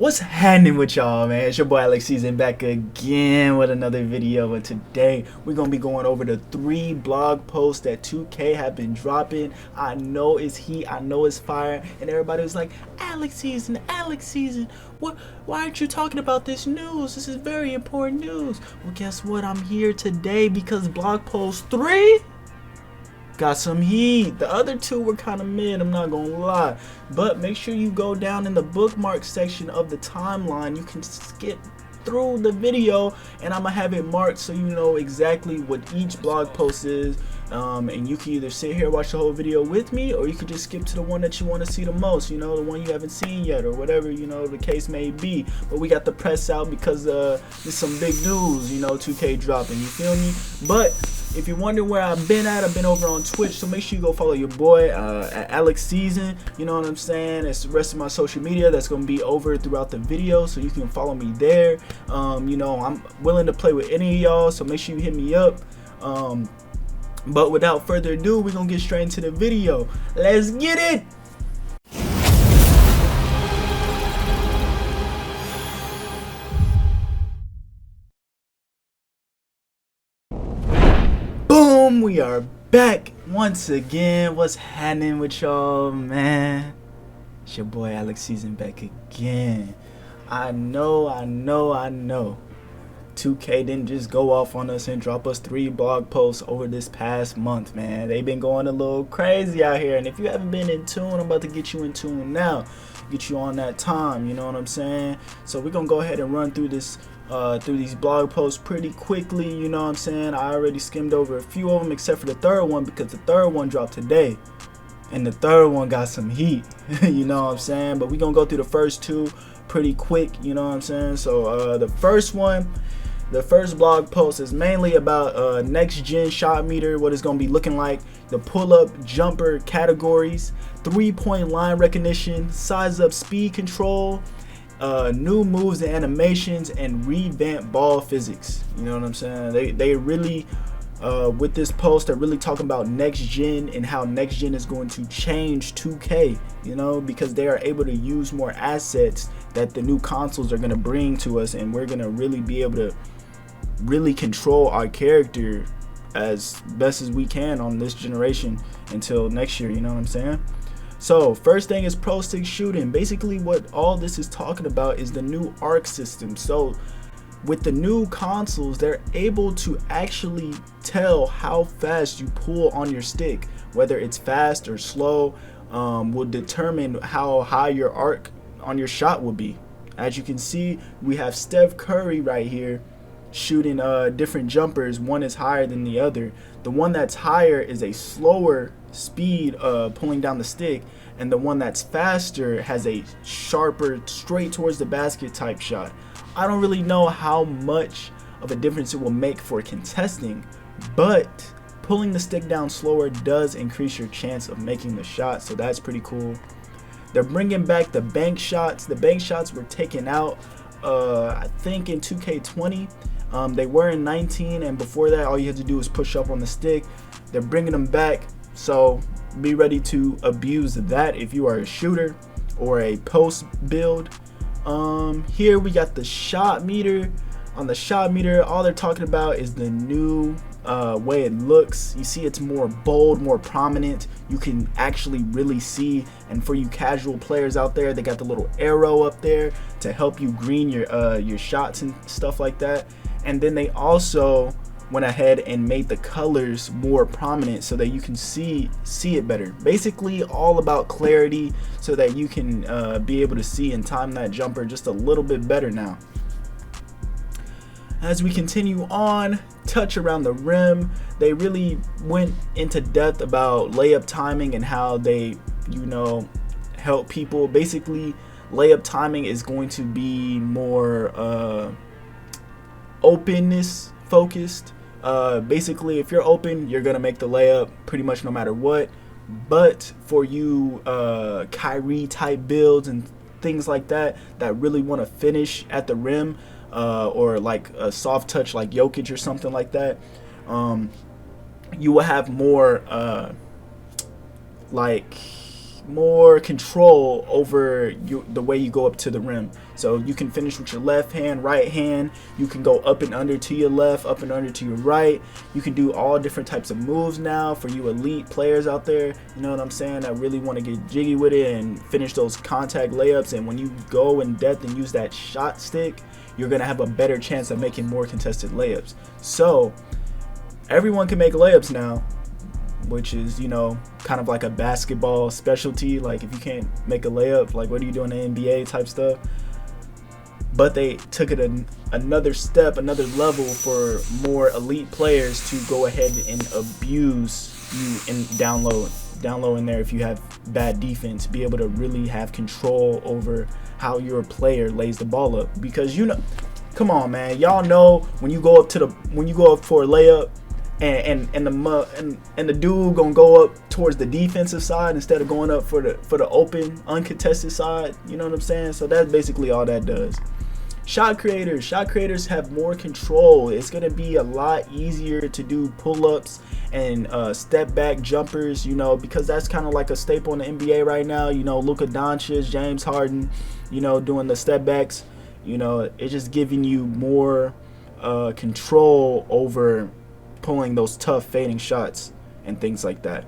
What's happening with y'all, man? It's your boy AlixSZN back again with another video, and today we're gonna be going over the 3 blog posts that 2K have been dropping. I know it's heat, I know it's fire, and everybody was like, AlixSZN, why aren't you talking about this news? This is very important news. Well, guess what? I'm here today because blog post 3 got some heat. The other 2 were kind of mid, I'm not gonna lie, but make sure you go down in the bookmark section of the timeline. You can skip through the video and I'm gonna have it marked so you know exactly what each blog post is, and you can either sit here watch the whole video with me, or you could just skip to the one that you want to see the most, you know, the one you haven't seen yet, or whatever, you know, the case may be. But we got the press out because there's some big news, you know, 2K dropping, you feel me? But if you're wondering where I've been over on Twitch, so make sure you go follow your boy at AlixSZN, you know what I'm saying? It's the rest of my social media that's going to be over throughout the video, so you can follow me there. You know, I'm willing to play with any of y'all, so make sure you hit me up. But without further ado, we're going to get straight into the video. Let's get it! Boom! We are back once again. What's happening with y'all, man? It's your boy AlixSZN back again. I know 2K didn't just go off on us and drop us 3 blog posts over this past month, man. They've been going a little crazy out here, and if you haven't been in tune, I'm about to get you in tune now, get you on that time, you know what I'm saying? So we're gonna go ahead and run through this through these blog posts pretty quickly, you know what I'm saying? I already skimmed over a few of them except for the 3rd one, because the 3rd one dropped today and the 3rd one got some heat. You know what I'm saying? But we're gonna go through the first 2 pretty quick, you know what I'm saying? So the first blog post is mainly about next gen shot meter, what it's going to be looking like, the pull-up jumper categories, 3-point line recognition, size up speed control, new moves and animations, and revamped ball physics. You know what I'm saying? They really with this post, they're really talking about next gen and how next gen is going to change 2K, you know, because they are able to use more assets that the new consoles are going to bring to us, and we're going to really be able to really control our character as best as we can on this generation until next year, you know what I'm saying? So first thing is pro stick shooting. Basically what all this is talking about is the new arc system. So with the new consoles, they're able to actually tell how fast you pull on your stick, whether it's fast or slow, will determine how high your arc on your shot will be. As you can see, we have Steph Curry right here shooting different jumpers. One is higher than the other. The one that's higher is a slower speed pulling down the stick, and the one that's faster has a sharper straight towards the basket type shot. I don't really know how much of a difference it will make for contesting, but pulling the stick down slower does increase your chance of making the shot, so that's pretty cool. They're bringing back the bank shots. The bank shots were taken out I think in 2K20. They were in 19, and before that all you had to do was push up on the stick. They're bringing them back, so be ready to abuse that if you are a shooter or a post build. Here we got the shot meter. On the shot meter, all they're talking about is the new way it looks. You see it's more bold, more prominent. You can actually really see, and for you casual players out there, they got the little arrow up there to help you green your shots and stuff like that. And then they also went ahead and made the colors more prominent so that you can see it better. Basically all about clarity, so that you can be able to see and time that jumper just a little bit better now. As we continue on, touch around the rim. They really went into depth about layup timing and how they, you know, help people. Basically layup timing is going to be more openness focused. Basically if you're open, you're gonna make the layup pretty much no matter what. But for you Kyrie type builds and things like that really want to finish at the rim, or like a soft touch like Jokic or something like that, you will have more like more control over the way you go up to the rim. So you can finish with your left hand, right hand. You can go up and under to your left, up and under to your right. You can do all different types of moves now for you elite players out there, you know what I'm saying, that really want to get jiggy with it and finish those contact layups. And when you go in depth and use that shot stick, you're going to have a better chance of making more contested layups. So everyone can make layups now, which is, you know, kind of like a basketball specialty. Like, if you can't make a layup, like, what are you doing in the NBA type stuff? But they took it another step, another level for more elite players to go ahead and abuse you and down low in there. If you have bad defense, be able to really have control over how your player lays the ball up. Because, you know, come on, man, y'all know when you go up for a layup, and the dude gonna go up towards the defensive side instead of going up for the open uncontested side. You know what I'm saying? So that's basically all that does. Shot creators have more control. It's gonna be a lot easier to do pull-ups and step back jumpers, you know, because that's kind of like a staple in the NBA right now. You know, Luka Doncic, James Harden, you know, doing the step backs. You know, it's just giving you more control over pulling those tough fading shots and things like that.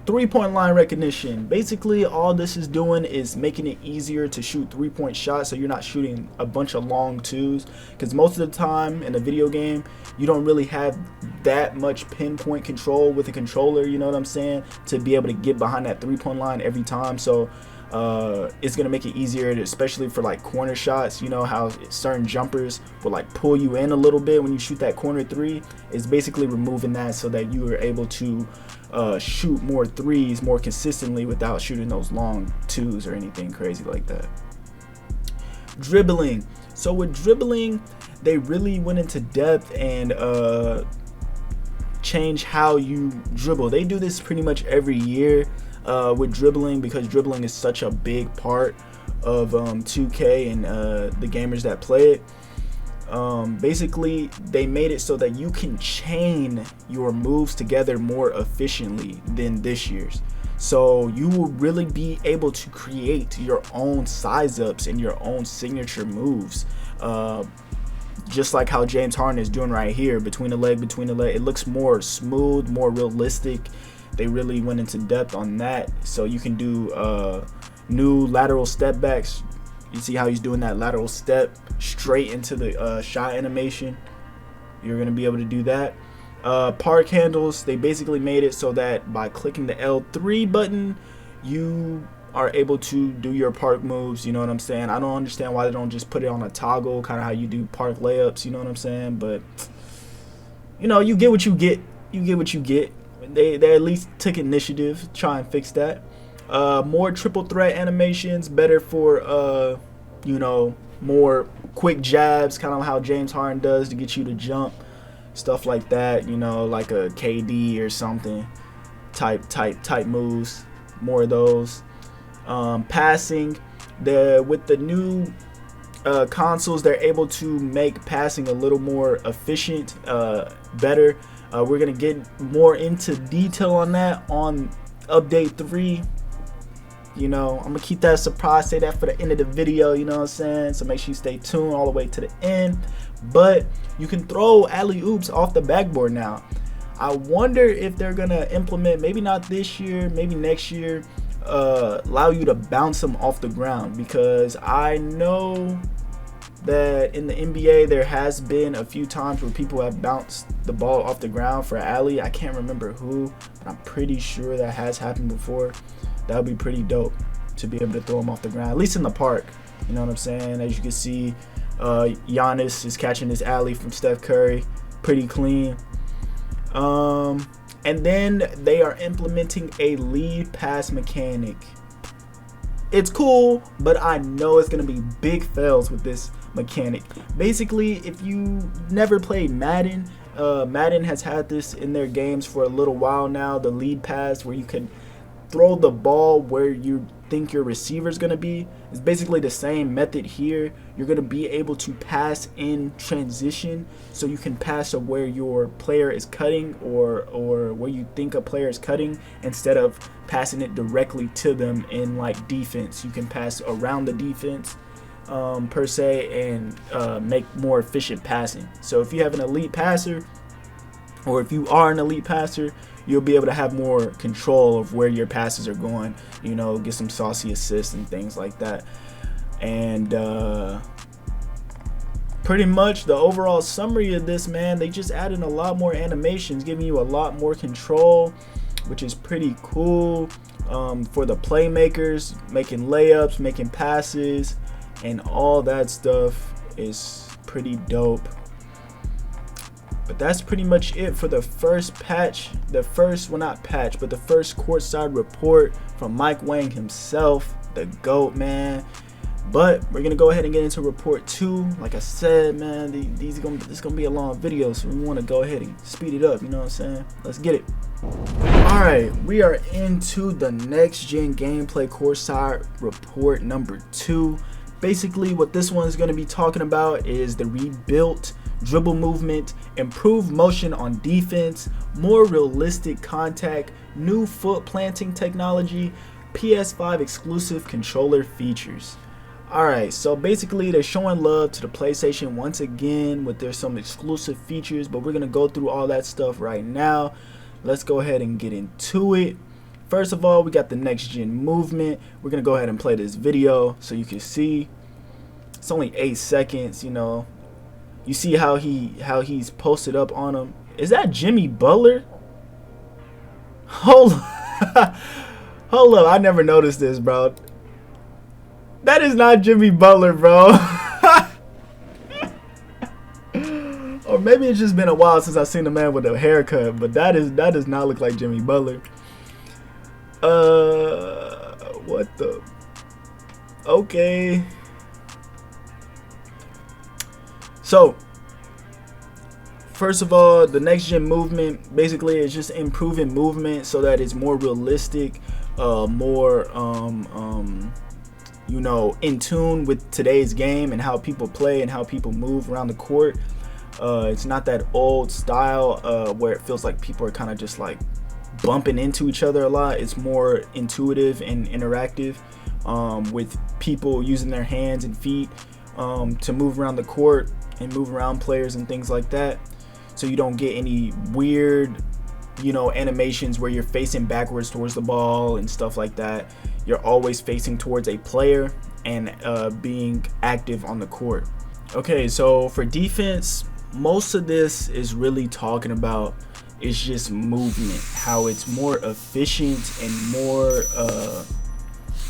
3-point line recognition. Basically, all this is doing is making it easier to shoot 3-point shots, so you're not shooting a bunch of long twos, because most of the time in a video game you don't really have that much pinpoint control with a controller, you know what I'm saying, to be able to get behind that 3-point line every time. So it's gonna make it easier, especially for like corner shots. You know how certain jumpers will like pull you in a little bit when you shoot that corner three. It's basically removing that so that you are able to shoot more threes more consistently without shooting those long twos or anything crazy like that. Dribbling. So with dribbling, they really went into depth and change how you dribble. They do this pretty much every year with dribbling, because dribbling is such a big part of 2K and the gamers that play it. Basically, they made it so that you can chain your moves together more efficiently than this year's. So you will really be able to create your own size ups and your own signature moves. Just like how James Harden is doing right here, between the leg. It looks more smooth, more realistic. They really went into depth on that. So you can do new lateral step backs. You see how he's doing that lateral step straight into the shot animation. You're going to be able to do that. Park handles, they basically made it so that by clicking the L3 button, you are able to do your park moves. You know what I'm saying? I don't understand why they don't just put it on a toggle, kind of how you do park layups. You know what I'm saying? But, you know, you get what you get. You get what you get. They at least took initiative, try and fix that. More triple threat animations, better for you know, more quick jabs, kind of how James Harden does to get you to jump, stuff like that. You know, like a KD or something type moves. More of those. Passing, with the new consoles, they're able to make passing a little more efficient, better. We're gonna get more into detail on that on update 3. You know, I'm gonna keep that a surprise, say that for the end of the video, you know what I'm saying? So make sure you stay tuned all the way to the end. But you can throw alley-oops off the backboard now. I wonder if they're gonna implement, maybe not this year, maybe next year, allow you to bounce them off the ground, because I know that in the NBA there has been a few times where people have bounced the ball off the ground for alley. I can't remember who, but I'm pretty sure that has happened before. That would be pretty dope to be able to throw them off the ground, at least in the park. You know what I'm saying? As you can see, Giannis is catching this alley from Steph Curry, pretty clean. And then they are implementing a lead pass mechanic. It's cool, but I know it's gonna be big fails with this mechanic. Basically, if you never played Madden, Madden has had this in their games for a little while now, the lead pass, where you can throw the ball where you think your receiver is going to be. It's basically the same method here. You're going to be able to pass in transition, so you can pass to where your player is cutting or where you think a player is cutting, instead of passing it directly to them in like defense. You can pass around the defense per se, and make more efficient passing. So if you have an elite passer, or if you are an elite passer, you'll be able to have more control of where your passes are going, you know, get some saucy assists and things like that. And pretty much the overall summary of this, man, they just added a lot more animations, giving you a lot more control, which is pretty cool for the playmakers, making layups, making passes, and all that stuff is pretty dope. But that's pretty much it for the first patch, the first CourtSide report from Mike Wang himself, the GOAT, man. But we're gonna go ahead and get into report 2. Like I said, man, this is gonna be a long video, so we want to go ahead and speed it up. You know what I'm saying? Let's get it. All right, we are into the next gen gameplay CourtSide report number 2. Basically, what this one is going to be talking about is the rebuilt dribble movement, improved motion on defense, more realistic contact, new foot planting technology, PS5 exclusive controller features. Alright, so basically they're showing love to the PlayStation once again with their some exclusive features, but we're going to go through all that stuff right now. Let's go ahead and get into it. First of all, we got the next gen movement. We're going to go ahead and play this video so you can see. It's only 8 seconds, you know. You see how he's posted up on him. Is that Jimmy Butler? Hold up. Hold up. I never noticed this, bro. That is not Jimmy Butler, bro. Or maybe it's just been a while since I've seen the man with a haircut, but that does not look like Jimmy Butler. What the? Okay. So, first of all, the next gen movement basically is just improving movement so that it's more realistic, more you know, in tune with today's game and how people play and how people move around the court. It's not that old style where it feels like people are kind of just like bumping into each other a lot. It's more intuitive and interactive, with people using their hands and feet to move around the court and move around players and things like that, so you don't get any weird, you know, animations where you're facing backwards towards the ball and stuff like that. You're always facing towards a player and being active on the court. Okay, so for defense, most of this is really talking about is just movement, how it's more efficient and more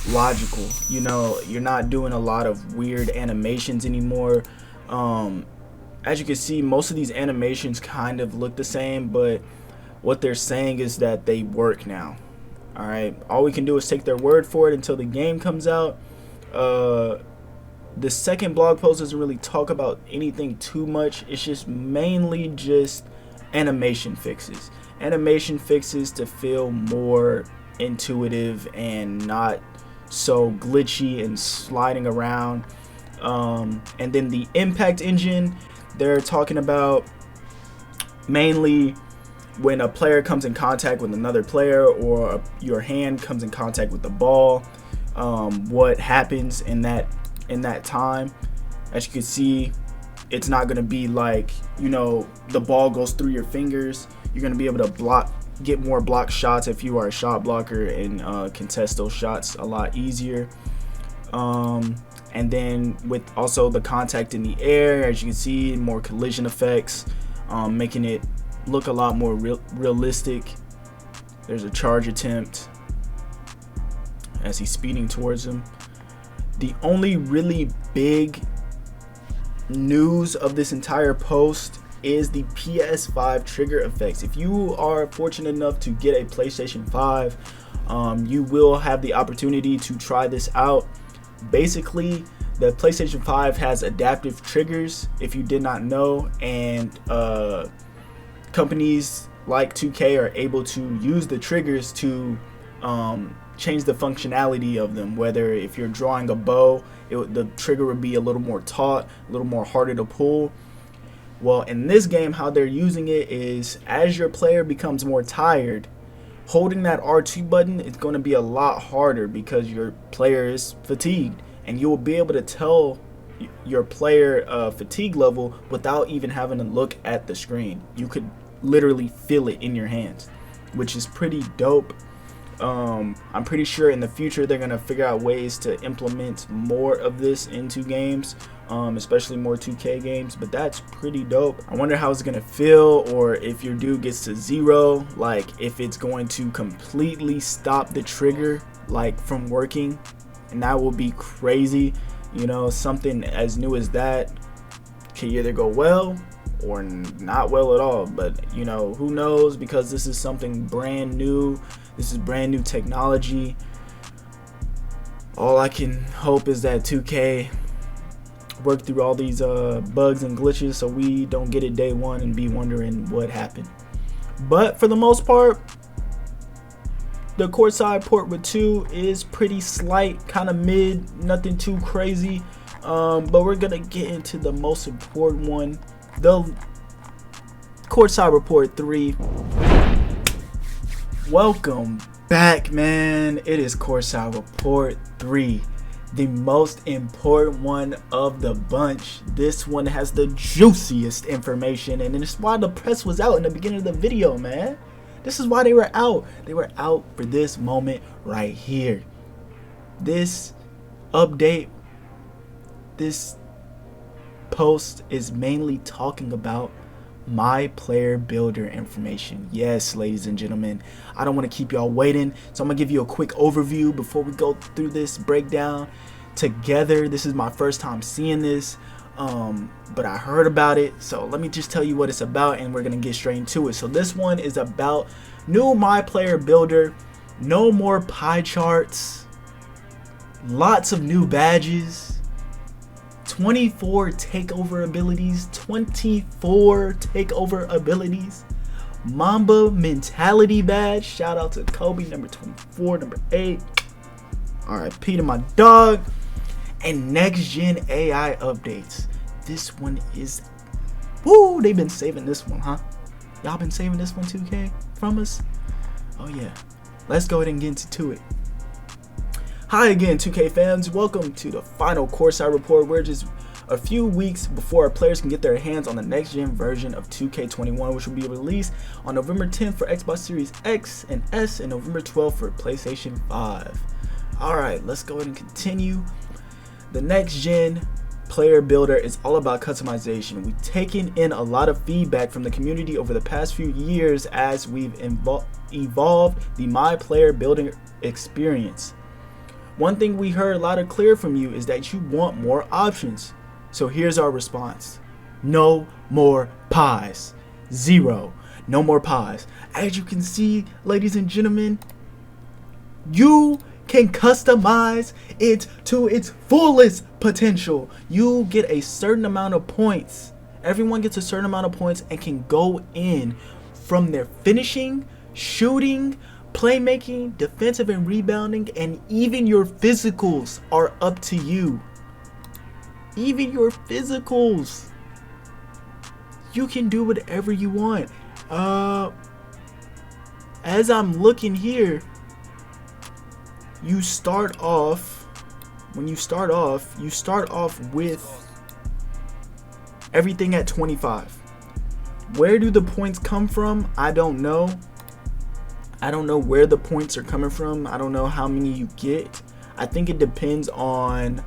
logical. You know, you're not doing a lot of weird animations anymore. As you can see, most of these animations kind of look the same, but what they're saying is that they work now. All right, all we can do is take their word for it until the game comes out. The second blog post doesn't really talk about anything too much. It's just mainly just animation fixes to feel more intuitive and not so glitchy and sliding around. And then the impact engine, they're talking about mainly when a player comes in contact with another player, or your hand comes in contact with the ball, what happens in that time. As you can see, it's not going to be like, you know, the ball goes through your fingers. You're going to be able to get more block shots if you are a shot blocker, and contest those shots a lot easier. And then with also the contact in the air, as you can see, more collision effects, making it look a lot more realistic. There's a charge attempt as he's speeding towards him. The only really big news of this entire post is the PS5 trigger effects. If you are fortunate enough to get a PlayStation 5, you will have the opportunity to try this out. Basically, the PlayStation 5 has adaptive triggers, if you did not know, and companies like 2K are able to use the triggers to change the functionality of them. Whether if you're drawing a bow, the trigger would be a little more taut, a little more harder to pull. Well, in this game, how they're using it is as your player becomes more tired, holding that R2 button is going to be a lot harder because your player is fatigued, and you will be able to tell your player fatigue level without even having to look at the screen. You could literally feel it in your hands, which is pretty dope. I'm pretty sure in the future they're gonna figure out ways to implement more of this into games, especially more 2K games, but that's pretty dope. I wonder how it's gonna feel, or if your dude gets to 0, like if it's going to completely stop the trigger like from working, and that will be crazy. You know, something as new as that can either go well or not well at all, but you know, who knows, because this is something brand new. This is brand new technology. All I can hope is that 2K work through all these bugs and glitches so we don't get it day one and be wondering what happened. But for the most part, the courtside port with 2 is pretty slight, kind of mid, nothing too crazy. But we're gonna get into the most important one, the CourtSide Report 3. Welcome back, man. It is CourtSide Report 3, the most important one of the bunch. This one has the juiciest information, and it's why the press was out in the beginning of the video, man. This is why they were out. They were out for this moment right here. This update, this post is mainly talking about MyPlayer builder information. Yes, ladies and gentlemen, I don't want to keep y'all waiting, so I'm gonna give you a quick overview before we go through this breakdown together. This is my first time seeing this, but I heard about it, so let me just tell you what it's about, and we're gonna get straight into it. So this one is about new MyPlayer builder, no more pie charts, lots of new badges, 24 takeover abilities, 24 takeover abilities, Mamba mentality badge, shout out to Kobe, number 24, number 8, RIP to my dog, and next gen AI updates. This one is, woo, they've been saving this one, huh? Y'all been saving this one, 2K, from us? Oh yeah, let's go ahead and get into it. Hi again, 2K fans. Welcome to the final CourtSide Report. We're just a few weeks before our players can get their hands on the next gen version of 2K21, which will be released on November 10th for Xbox Series X and S and November 12th for PlayStation 5. Alright, let's go ahead and continue. The next gen player builder is all about customization. We've taken in a lot of feedback from the community over the past few years as we've evolved the MyPlayer building experience. One thing we heard loud and clear from you is that you want more options. So here's our response. No more pies. 0. No more pies. As you can see, ladies and gentlemen, you can customize it to its fullest potential. You get a certain amount of points. Everyone gets a certain amount of points and can go in from their finishing, shooting, playmaking, defensive and rebounding, and even your physicals are up to you. Even your physicals. You can do whatever you want. As I'm looking here, you start off with everything at 25. Where do the points come from? I don't know. I don't know where the points are coming from. I don't know how many you get. I think it depends on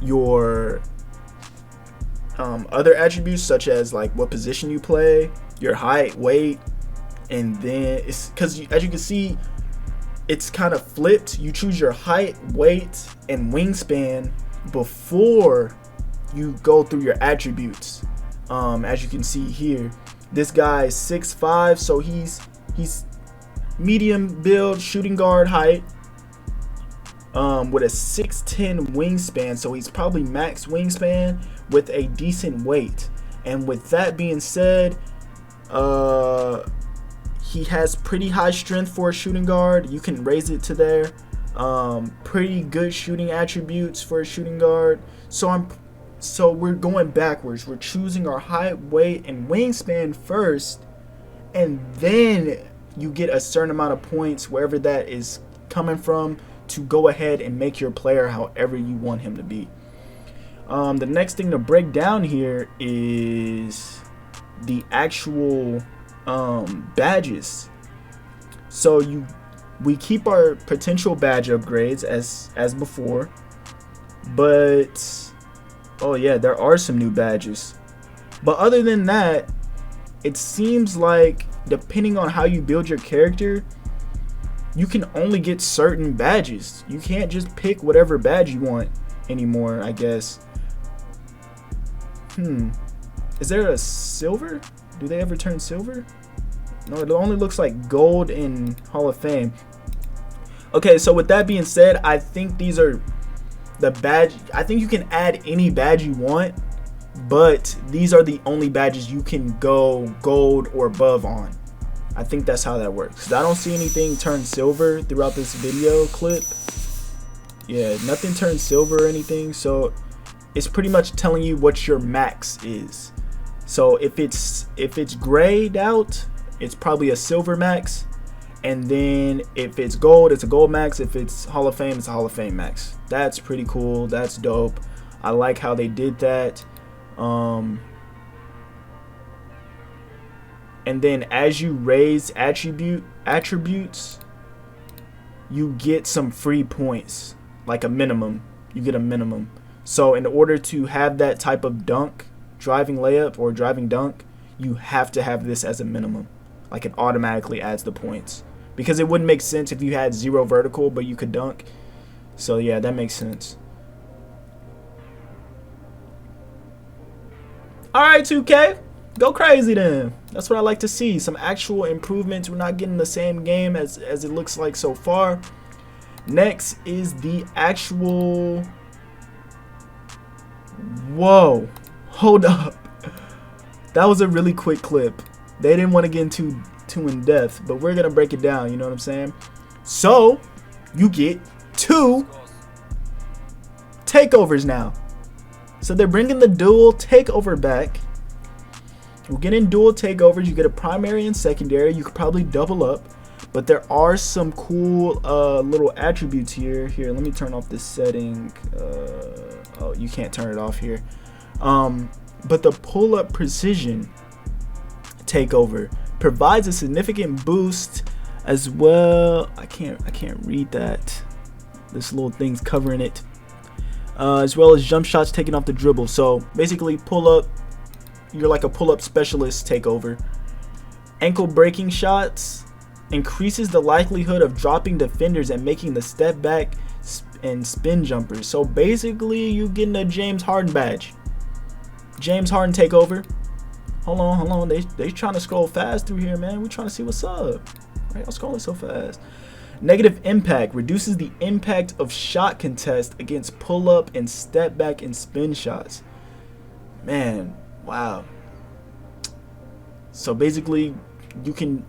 your other attributes, such as like what position you play, your height, weight, and then it's because as you can see, it's kind of flipped. You choose your height, weight, and wingspan before you go through your attributes. As you can see here, this guy is 6'5", so he's medium build, shooting guard height, with a 6'10" wingspan, so he's probably max wingspan with a decent weight. And with that being said, He has pretty high strength for a shooting guard. You can raise it to there. Pretty good shooting attributes for a shooting guard. So we're going backwards. We're choosing our height, weight, and wingspan first, and then you get a certain amount of points wherever that is coming from to go ahead and make your player however you want him to be. The next thing to break down here is the actual badges. So we keep our potential badge upgrades as before, but oh yeah, there are some new badges. But other than that, it seems like depending on how you build your character, you can only get certain badges. You can't just pick whatever badge you want anymore, I guess. Is there a silver? Do they ever turn silver? No, it only looks like gold in Hall of Fame. Okay, so with that being said, I think these are the badge. I think you can add any badge you want, but these are the only badges you can go gold or above on. I think that's how that works. 'Cause I don't see anything turn silver throughout this video clip. Yeah, nothing turns silver or anything, so it's pretty much telling you what your max is. So if it's grayed out, it's probably a silver max, and then if it's gold, it's a gold max. If it's Hall of Fame, it's a Hall of Fame max. That's pretty cool. That's dope. I like how they did that. And then as you raise attributes, you get some free points, like a minimum. You get a minimum. So in order to have that type of dunk, driving layup or driving dunk, you have to have this as a minimum. Like it automatically adds the points, because it wouldn't make sense if you had 0 vertical but you could dunk. So yeah, that makes sense. Alright, 2K, go crazy then. That's what I like to see. Some actual improvements. We're not getting the same game as it looks like so far. Next is the actual... Whoa, hold up. That was a really quick clip. They didn't want to get into too in depth, but we're gonna break it down, you know what I'm saying? So you get 2 takeovers now. So they're bringing the dual takeover back. We're getting dual takeovers. You get a primary and secondary. You could probably double up, but there are some cool little attributes here. Here, let me turn off this setting. Oh, you can't turn it off here. But the pull-up precision takeover provides a significant boost as well. I can't read that. This little thing's covering it. As well as jump shots taking off the dribble. So basically, pull up. You're like a pull-up specialist takeover. Ankle breaking shots increases the likelihood of dropping defenders and making the step back and spin jumpers. So basically, you getting a James Harden badge. James Harden takeover. Hold on. They trying to scroll fast through here, man. We trying to see what's up. Why y'all scrolling so fast? Negative impact reduces the impact of shot contest against pull-up and step back and spin shots. Man, wow. So basically, you can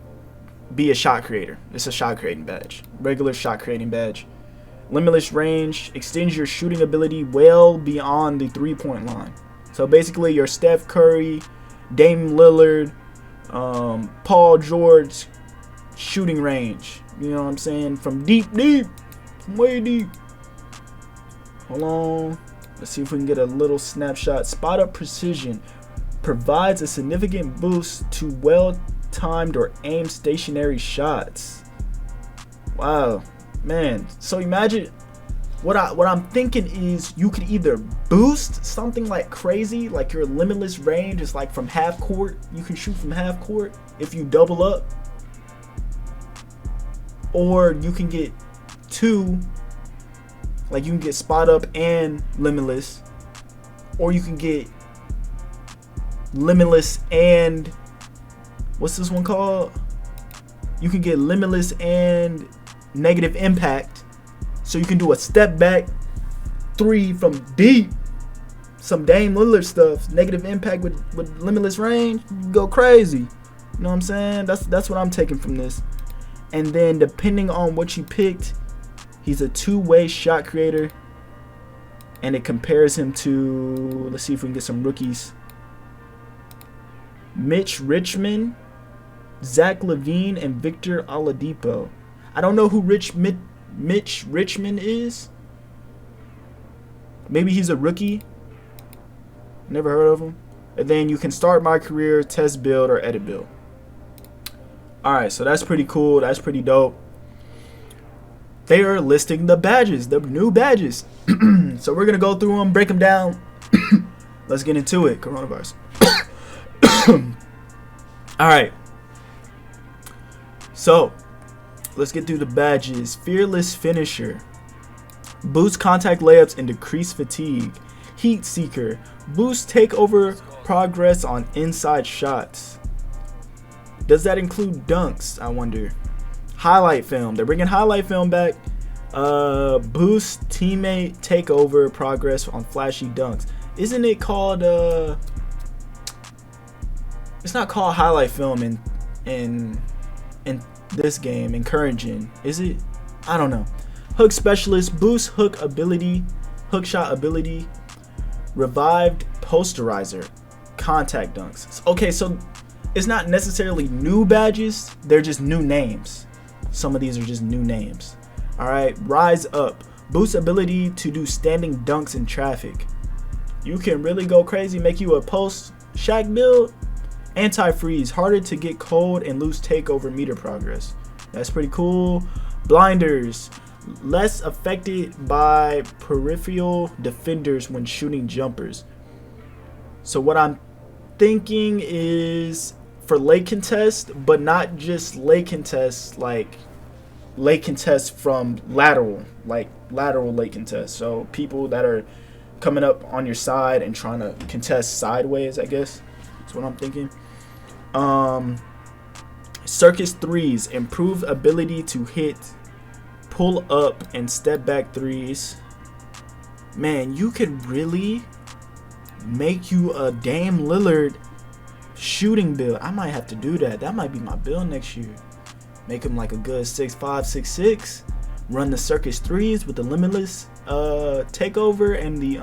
be a shot creator. It's a shot creating badge. Regular shot creating badge. Limitless range extends your shooting ability well beyond the 3-point line. So basically, your Steph Curry, Dame Lillard, Paul George shooting range. You know what I'm saying? From deep, from way deep. Hold on. Let's see if we can get a little snapshot. Spot up precision provides a significant boost to well-timed or aimed stationary shots. Wow, man. So imagine what I'm thinking is you could either boost something like crazy, like your limitless range is like from half court. You can shoot from half court if you double up. Or you can get 2, like you can get spot up and limitless, or you can get limitless and what's this one called? You can get limitless and negative impact, so you can do a step back 3 from deep, some Dame Lillard stuff, negative impact with limitless range. You can go crazy. You know what I'm saying? That's what I'm taking from this. And then depending on what you picked, he's a two-way shot creator. And it compares him to, let's see if we can get some rookies. Mitch Richmond, Zach LaVine, and Victor Oladipo. I don't know who Mitch Richmond is. Maybe he's a rookie. Never heard of him. And then you can start my career, test build, or edit build. Alright, so that's pretty cool. That's pretty dope. They are listing the badges, the new badges. So we're going to go through them, break them down. Let's get into it. Coronavirus. Alright. So, let's get through the badges. Fearless Finisher. Boost contact layups and decrease fatigue. Heat Seeker. Boost takeover progress on inside shots. Does that include dunks, I wonder? Highlight film. They're bringing highlight film back. Boost teammate takeover progress on flashy dunks. Isn't it called it's not called highlight film in this game, encouraging, is it? I don't know. Hook specialist. Boost hook shot ability. Revived posterizer. Contact dunks. Okay, so it's not necessarily new badges, they're just new names. Some of these are just new names. Alright, Rise Up. Boost ability to do standing dunks in traffic. You can really go crazy, make you a post Shaq build. Anti-freeze. Harder to get cold and lose takeover meter progress. That's pretty cool. Blinders. Less affected by peripheral defenders when shooting jumpers. So what I'm thinking is for late contest, but not just late contest, like late contest from lateral, like lateral late contest. So people that are coming up on your side and trying to contest sideways, I guess. That's what I'm thinking. Circus threes. Improved ability to hit pull up and step back threes. Man, you could really make you a Dame Lillard shooting build. I might have to do that. That might be my build next year. Make him like a good 6'5", 6'6". Run the circus threes with the limitless takeover and the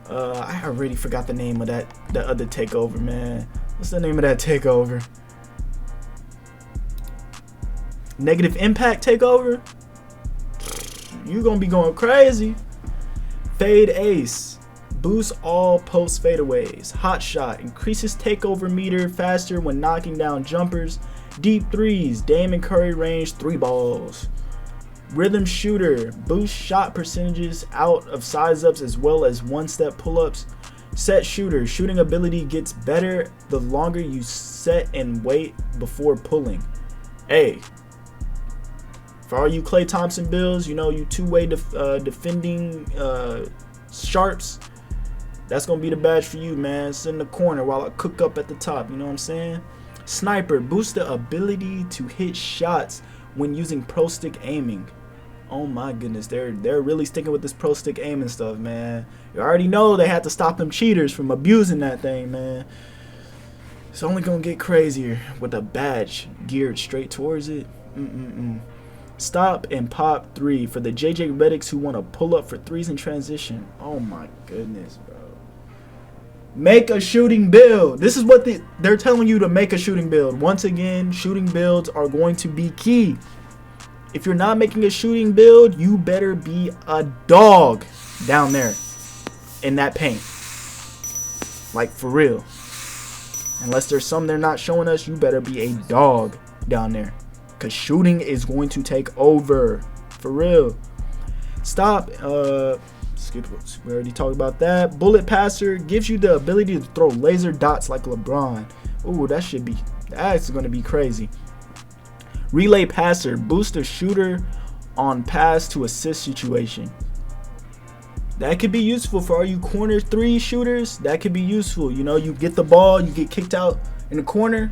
I already forgot the name of the other takeover, man. What's the name of that takeover? Negative impact takeover? You gonna be going crazy. Fade ace. Boost all post fadeaways. Hot shot. Increases takeover meter faster when knocking down jumpers. Deep threes. Dame and Curry range 3 balls. Rhythm shooter. Boost shot percentages out of size ups as well as one-step pull-ups. Set shooter. Shooting ability gets better the longer you set and wait before pulling. Hey, for all you Klay Thompson builds, you know, you two-way defending sharps, that's going to be the badge for you, man. Sit in the corner while I cook up at the top, you know what I'm saying? Sniper. Boost the ability to hit shots when using pro stick aiming. Oh my goodness, they're really sticking with this pro stick aiming stuff, man. You already know they had to stop them cheaters from abusing that thing, man. It's only gonna get crazier with a badge geared straight towards it. Stop and pop 3 for the JJ Redick's who want to pull up for threes in transition. Oh my goodness, bro. Make a shooting build. This is what they're telling you to make a shooting build. Once again, shooting builds are going to be key. If you're not making a shooting build, you better be a dog down there in that paint. Like, for real. Unless there's some they're not showing us, you better be a dog down there. Because shooting is going to take over. For real. Stop. Skip. We already talked about that. Bullet passer gives you the ability to throw laser dots like LeBron. Ooh, that's going to be crazy. Relay passer. Boost a shooter on pass to assist situation. That could be useful for all you corner 3 shooters. That could be useful. You know, you get the ball, you get kicked out in the corner,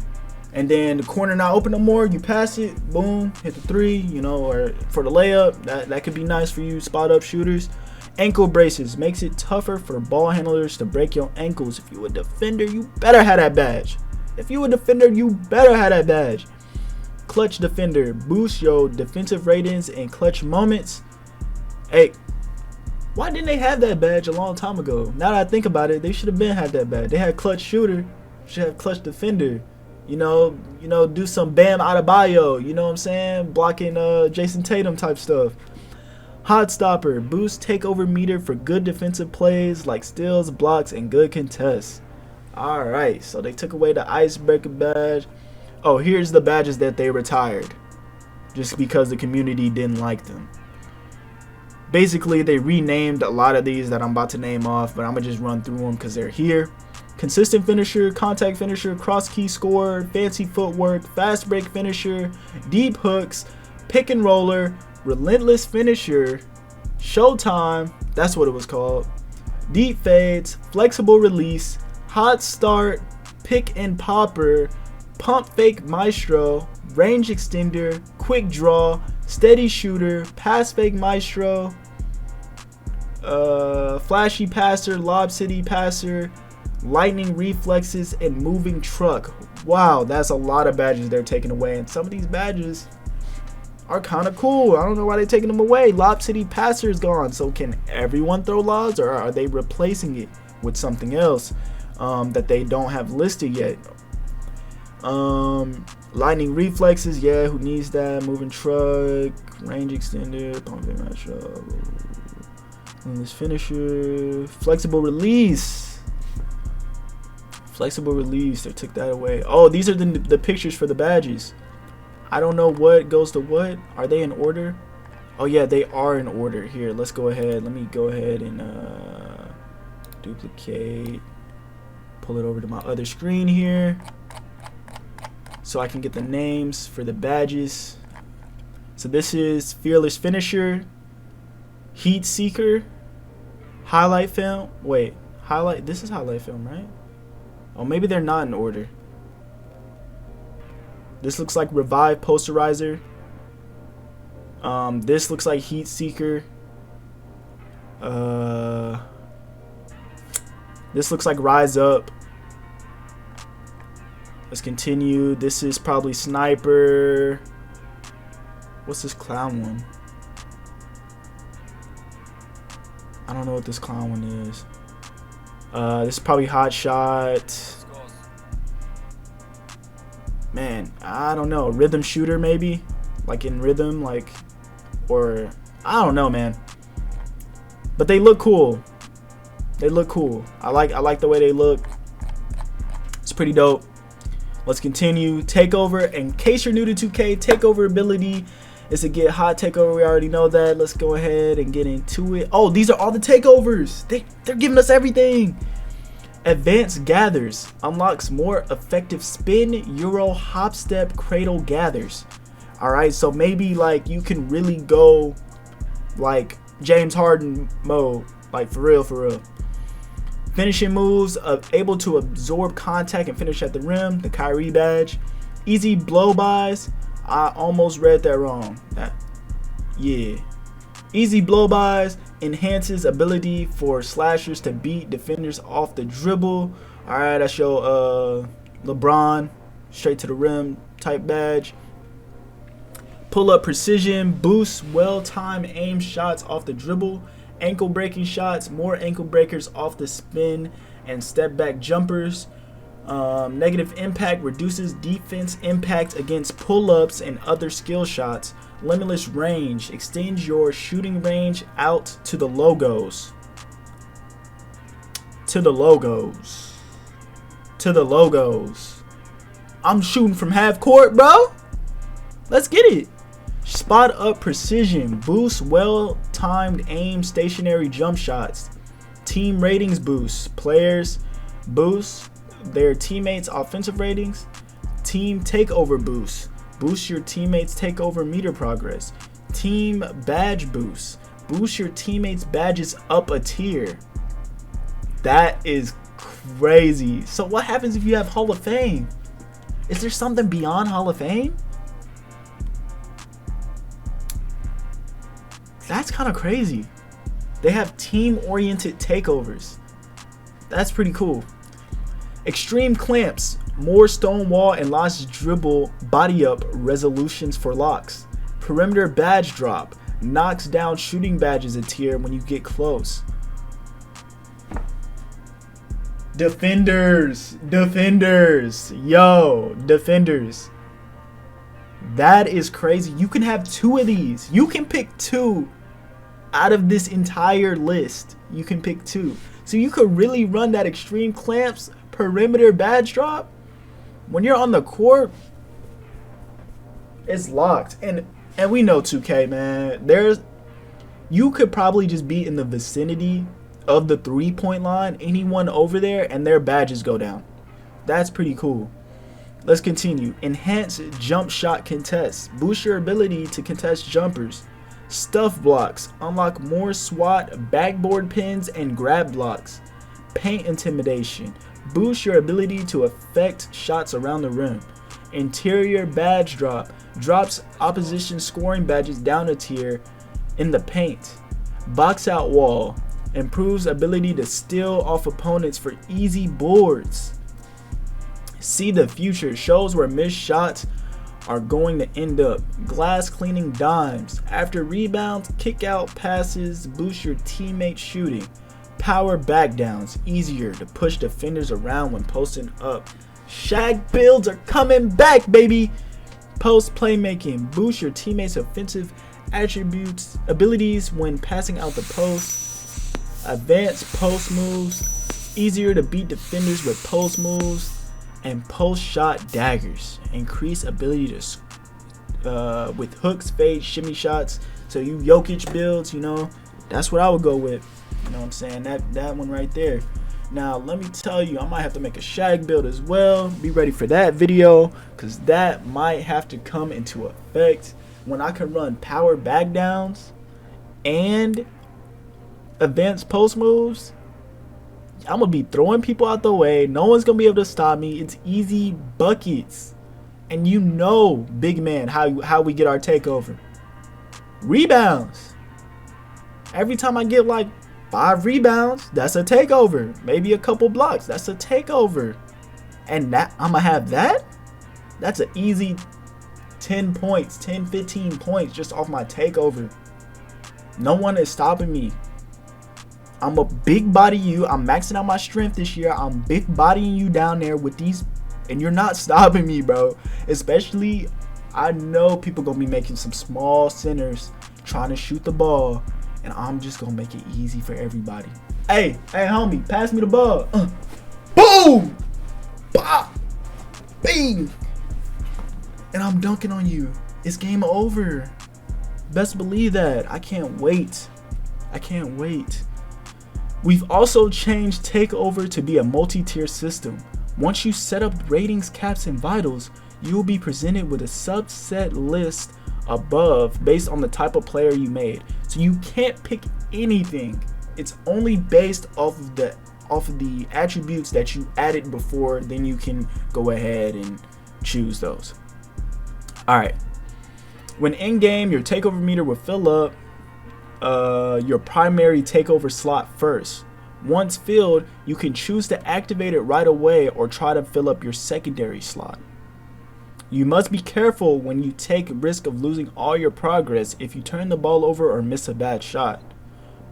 and then the corner not open no more. You pass it, boom, hit the 3. You know, or for the layup, that could be nice for you spot up shooters. Ankle braces makes it tougher for ball handlers to break your ankles. If you a defender, you better have that badge. If you a defender, you better have that badge. Clutch defender, boost your defensive ratings in clutch moments. Hey, why didn't they have that badge a long time ago? Now that I think about it, they should have been had that badge. They had clutch shooter, should have clutch defender. You know, do some Bam Adebayo, you know what I'm saying? Blocking Jason Tatum type stuff. Hot stopper, boost takeover meter for good defensive plays like steals, blocks, and good contests. Alright, so they took away the icebreaker badge. Oh, here's the badges that they retired. Just because the community didn't like them. Basically, they renamed a lot of these that I'm about to name off, but I'm going to just run through them because they're here. Consistent finisher, contact finisher, cross key scorer, fancy footwork, fast break finisher, deep hooks, pick and roller, relentless finisher, showtime, that's what it was called, deep fades, flexible release, hot start, pick and popper, pump fake maestro, range extender, quick draw, steady shooter, pass fake maestro, flashy passer, lob city passer, lightning reflexes, and moving truck. Wow, that's a lot of badges they're taking away, and some of these badges are kind of cool. I don't know why they're taking them away. Lob city passer is gone, so can everyone throw lobs, or are they replacing it with something else that they don't have listed yet? Lightning reflexes, yeah, who needs that? Moving truck, range extender, pump fake maestro, this finisher, flexible release. Flexible release, they took that away. Oh, these are the pictures for the badges. I don't know what goes to what. Are they in order? Oh yeah, they are in order. Here, let's go ahead. Let me go ahead and duplicate. Pull it over to my other screen here, so I can get the names for the badges. So this is Fearless Finisher, Heat Seeker, Highlight Film. Wait, highlight. This is Highlight Film, right? Oh, maybe they're not in order. This looks like Revive Posterizer. This looks like Heat Seeker. This looks like Rise Up. Let's continue. This is probably Sniper. What's this clown one? I don't know what this clown one is. This is probably Hot Shot. Man, I don't know. Rhythm Shooter maybe? Like in Rhythm, like, or I don't know, man. But they look cool. They look cool. I like the way they look. It's pretty dope. Let's continue. Takeover. In case you're new to 2K, takeover ability is to get hot takeover. We already know that. Let's go ahead and get into it. Oh, these are all the takeovers. They're giving us everything. Advanced gathers unlocks more effective spin, euro, hop step, cradle gathers. Alright, so maybe like you can really go like James Harden mode, like for real. Finishing moves, able to absorb contact and finish at the rim, the Kyrie badge. Easy blow-bys. I almost read that wrong. Yeah. Easy blow-bys enhances ability for slashers to beat defenders off the dribble. Alright, that's your LeBron straight to the rim type badge. Pull-up precision boosts well-timed aim shots off the dribble. Ankle breaking shots, more ankle breakers off the spin and step back jumpers. Negative impact reduces defense impact against pull-ups and other skill shots. Limitless range extends your shooting range out to the logos. I'm shooting from half court, bro. Let's get it. Spot up precision boosts well-timed aim stationary jump shots. Team ratings boost. Players boost their teammates' offensive ratings. Team takeover boost. Boost your teammates' takeover meter progress. Team badge boost. Boost your teammates' badges up a tier. That is crazy. So what happens if you have Hall of Fame? Is there something beyond Hall of Fame? That's kind of crazy. They have team-oriented takeovers. That's pretty cool. Extreme clamps More stonewall and launch dribble body up resolutions for locks. Perimeter badge drop. Knocks down shooting badges a tier when you get close. Defenders. Yo, defenders. That is crazy. You can have 2 of these. You can pick 2 out of this entire list. You can pick 2. So you could really run that extreme clamps perimeter badge drop. When you're on the court, it's locked. And we know 2K, man. You could probably just be in the vicinity of the 3-point line, anyone over there, and their badges go down. That's pretty cool. Let's continue. Enhance jump shot contests. Boost your ability to contest jumpers. Stuff blocks. Unlock more SWAT, backboard pins, and grab blocks. Paint intimidation. Boost your ability to affect shots around the rim. Interior badge drop. Drops opposition scoring badges down a tier in the paint. Box out wall. Improves ability to steal off opponents for easy boards. See the future. Shows where missed shots are going to end up. Glass cleaning dimes. After rebounds, kick out passes, boost your teammate shooting. Power back downs. Easier to push defenders around when posting up. Shag builds are coming back, baby. Post playmaking. Boost your teammates' offensive attributes, abilities when passing out the post. Advanced post moves. Easier to beat defenders with post moves. And post shot daggers. Increase ability to with hooks, fade, shimmy shots. So you Jokic builds, you know, that's what I would go with. You know what I'm saying? That one right there. Now let me tell you, I might have to make a shag build as well. Be ready for that video, because that might have to come into effect when I can run power back downs and advanced post moves. I'm gonna be throwing people out the way. No one's gonna be able to stop me. It's easy buckets. And you know, big man, how we get our takeover. Rebounds. Every time I get like 5 rebounds, that's a takeover. Maybe a couple blocks, that's a takeover. And that I'm gonna have that? That's an easy 10 points, 10, 15 points just off my takeover. No one is stopping me. I'm a big body you. I'm maxing out my strength this year. I'm big bodying you down there with these, and you're not stopping me, bro. Especially, I know people gonna be making some small centers trying to shoot the ball, and I'm just gonna make it easy for everybody. Hey, homie, pass me the ball. Boom! Bah! Bing! And I'm dunking on you. It's game over. Best believe that. I can't wait. I can't wait. We've also changed Takeover to be a multi-tier system. Once you set up ratings, caps, and vitals, you will be presented with a subset list above based on the type of player you made. So you can't pick anything. It's only based off of the attributes that you added before. Then you can go ahead and choose those. Alright. When in game, your takeover meter will fill up your primary takeover slot first. Once filled, you can choose to activate it right away or try to fill up your secondary slot. You must be careful when you take risk of losing all your progress if you turn the ball over or miss a bad shot.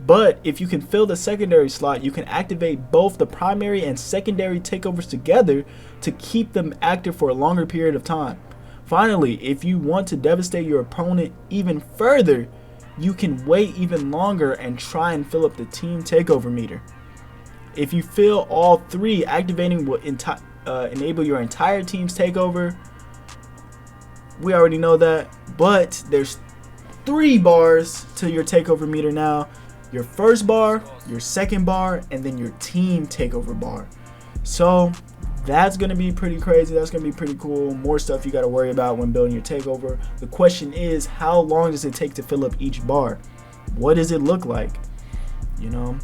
But if you can fill the secondary slot, you can activate both the primary and secondary takeovers together to keep them active for a longer period of time. Finally, if you want to devastate your opponent even further, you can wait even longer and try and fill up the team takeover meter. If you fill all 3, activating will enable your entire team's takeover. We already know that, but there's 3 bars to your takeover meter now. Your first bar, your second bar, and then your team takeover bar. So that's going to be pretty crazy. That's going to be pretty cool. More stuff you got to worry about when building your takeover. The question is, how long does it take to fill up each bar? What does it look like? You know,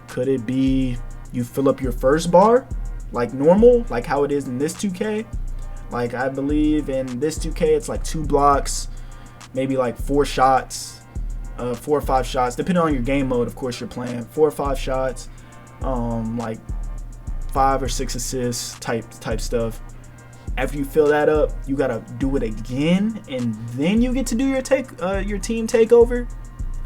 could it be you fill up your first bar like normal, like how it is in this 2K? Like I believe in this 2K, it's like 2 blocks, maybe like 4 shots, 4 or 5 shots, depending on your game mode, of course, you're playing. 4 or 5 shots, like 5 or 6 assists type stuff. After you fill that up, you gotta do it again, and then you get to do your team takeover.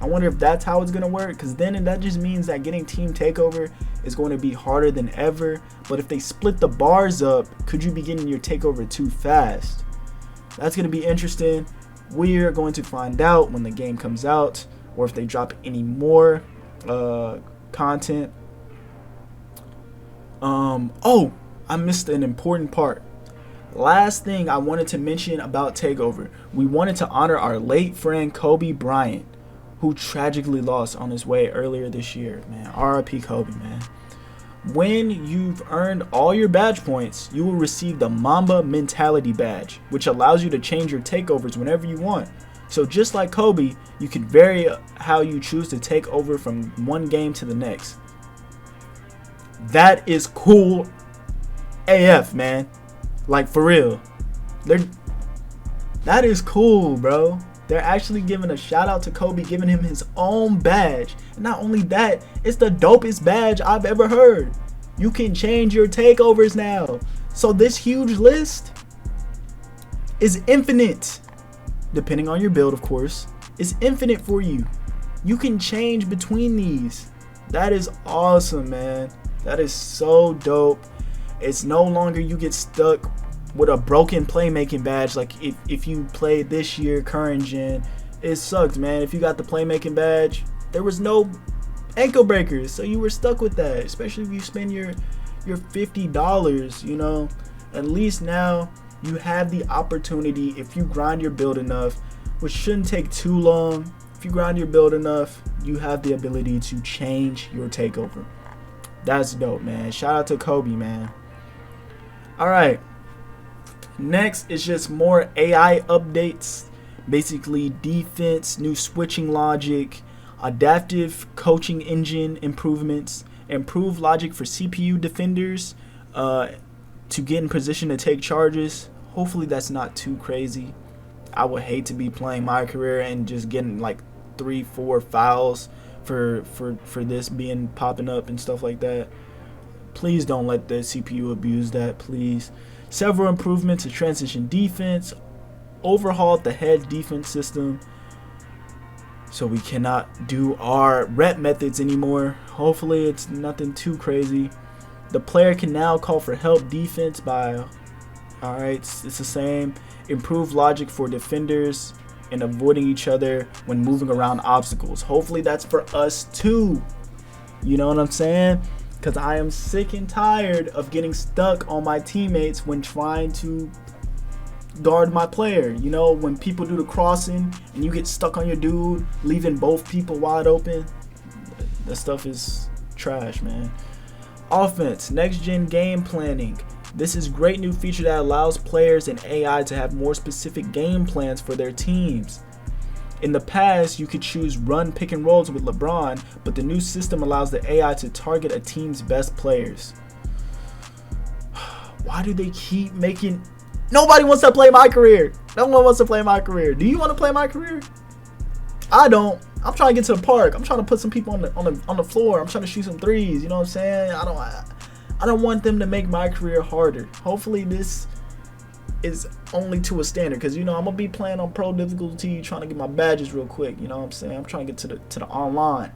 I wonder if that's how it's gonna work, because then that just means that getting team takeover is going to be harder than ever. But if they split the bars up, could you be getting your takeover too fast? That's gonna be interesting. We're going to find out when the game comes out, or if they drop any more content. Oh, I missed an important part. Last thing I wanted to mention about Takeover, we wanted to honor our late friend Kobe Bryant, who tragically lost on his way earlier this year. Man, RIP Kobe, man. When you've earned all your badge points, you will receive the Mamba Mentality Badge, which allows you to change your takeovers whenever you want. So just like Kobe, you can vary how you choose to take over from one game to the next. That is cool AF, man. Like, for real. That is cool, bro. They're actually giving a shout out to Kobe, giving him his own badge. And not only that, it's the dopest badge I've ever heard. You can change your takeovers now. So this huge list is infinite. Depending on your build, of course. It's infinite for you. You can change between these. That is awesome, man. That is so dope. It's no longer you get stuck with a broken playmaking badge. Like if you played this year current gen, it sucked, man. If you got the playmaking badge, there was no ankle breakers, so you were stuck with that. Especially if you spend your $50, you know. At least now you have the opportunity, if you grind your build enough, which shouldn't take too long. If you grind your build enough, you have the ability to change your takeover. That's dope, man. Shout out to Kobe, man. Alright, next is just more AI updates. Basically defense, new switching logic, adaptive coaching engine improvements, improved logic for CPU defenders to get in position to take charges. Hopefully that's not too crazy. I would hate to be playing my career and just getting like 3-4 fouls for this being popping up and stuff like that. Please don't let the CPU abuse that, please. Several improvements to transition defense. Overhauled the hedge defense system, so we cannot do our rep methods anymore. Hopefully it's nothing too crazy. The player can now call for help defense by, alright, it's the same. Improved logic for defenders and avoiding each other when moving around obstacles. Hopefully that's for us too. You know what I'm saying? Because I am sick and tired of getting stuck on my teammates when trying to guard my player. You know, when people do the crossing and you get stuck on your dude, leaving both people wide open. That stuff is trash, man. Offense, next gen game planning. This is great new feature that allows players and AI to have more specific game plans for their teams. In the past, you could choose run pick and rolls with LeBron, but the new system allows the AI to target a team's best players. Why do they keep making... Nobody wants to play my career. No one wants to play my career. Do you want to play my career? I don't. I'm trying to get to the park. I'm trying to put some people on the floor. I'm trying to shoot some threes. You know what I'm saying? I don't want them to make my career harder. Hopefully this is only to a standard, because you know I'm gonna be playing on pro difficulty, trying to get my badges real quick. You know what I'm saying? I'm trying to get to the online.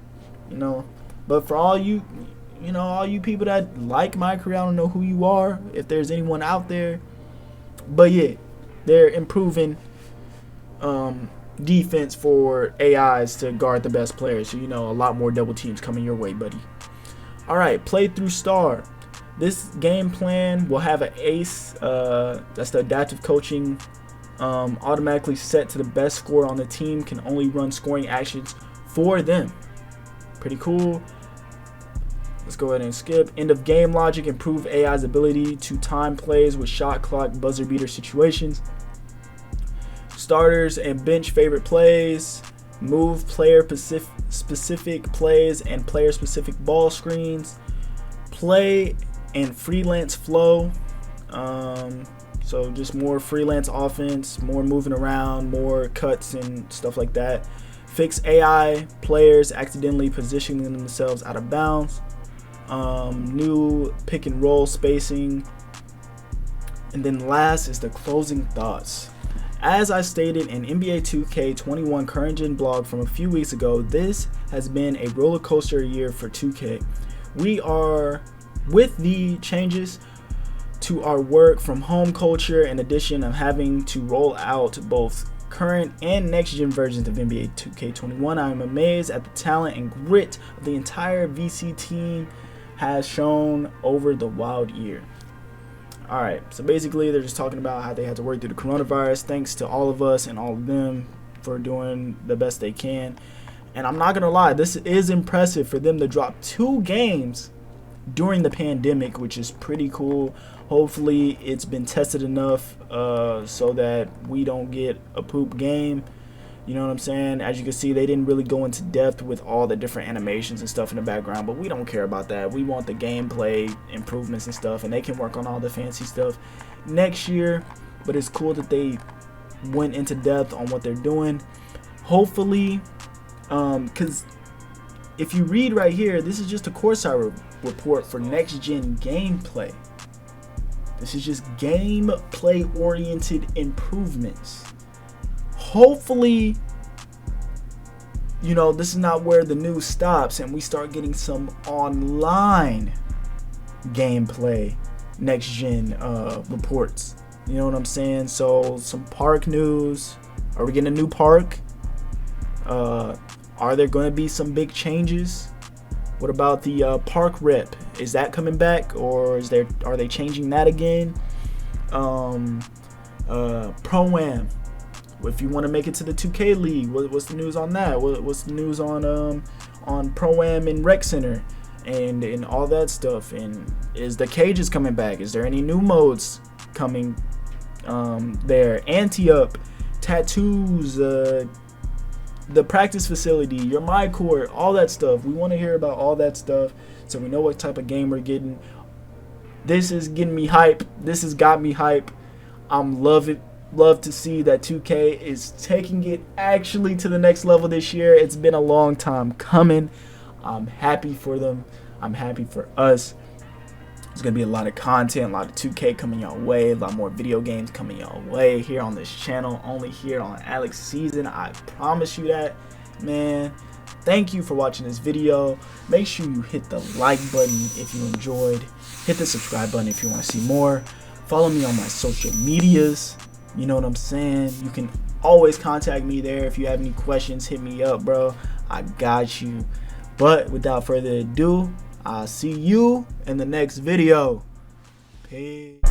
You know, but for all you people that like my career, I don't know who you are, if there's anyone out there, but yeah, they're improving defense for AIs to guard the best players. So you know, a lot more double teams coming your way, buddy. All right, playthrough star. This game plan will have an ace, that's the adaptive coaching, automatically set to the best scorer on the team, can only run scoring actions for them. Pretty cool. Let's go ahead and skip. End of game logic, improve AI's ability to time plays with shot clock buzzer beater situations. Starters and bench favorite plays, move player specific plays and player specific ball screens, play and freelance flow. So just more freelance offense, more moving around, more cuts and stuff like that. Fix AI players accidentally positioning themselves out of bounds. New pick and roll spacing. And then last is the closing thoughts. As I stated in NBA 2K21 current gen blog from a few weeks ago, this has been a roller coaster year for 2K. We are, with the changes to our work from home culture, in addition of having to roll out both current and next gen versions of NBA 2K21, I am amazed at the talent and grit of the entire VC team has shown over the wild year. Alright, so basically they're just talking about how they had to work through the coronavirus. Thanks to all of us and all of them for doing the best they can. And I'm not going to lie, this is impressive for them to drop 2 games during the pandemic, which is pretty cool. Hopefully it's been tested enough so that we don't get a poop game. You know what I'm saying? As you can see, they didn't really go into depth with all the different animations and stuff in the background, but we don't care about that. We want the gameplay improvements and stuff, and they can work on all the fancy stuff next year. But it's cool that they went into depth on what they're doing. Hopefully, because if you read right here, this is just a CourtSide report for next gen gameplay. This is just gameplay oriented improvements. Hopefully, you know, this is not where the news stops and we start getting some online gameplay next gen reports. You know what I'm saying? So some park news. Are we getting a new park? Are there going to be some big changes? What about the park rep? Is that coming back, or are they changing that again? Pro-Am. If you want to make it to the 2K League, what's the news on that? What's the news on Pro-Am and Rec Center and all that stuff? And is the cages coming back? Is there any new modes coming there? Anti-up, tattoos, the practice facility, your MyCourt, all that stuff. We want to hear about all that stuff so we know what type of game we're getting. This is getting me hype. This has got me hype. I'm love to see that 2K is taking it actually to the next level this year. It's been a long time coming. I'm happy for them. I'm happy for us. There's going to be a lot of content, a lot of 2K coming your way, a lot more video games coming your way here on this channel, only here on AlixSZN. I promise you that, man. Thank you for watching this video. Make sure you hit the like button if you enjoyed. Hit the subscribe button if you want to see more. Follow me on my social medias. You know what I'm saying? You can always contact me there. If you have any questions, hit me up, bro. I got you. But without further ado, I'll see you in the next video. Peace.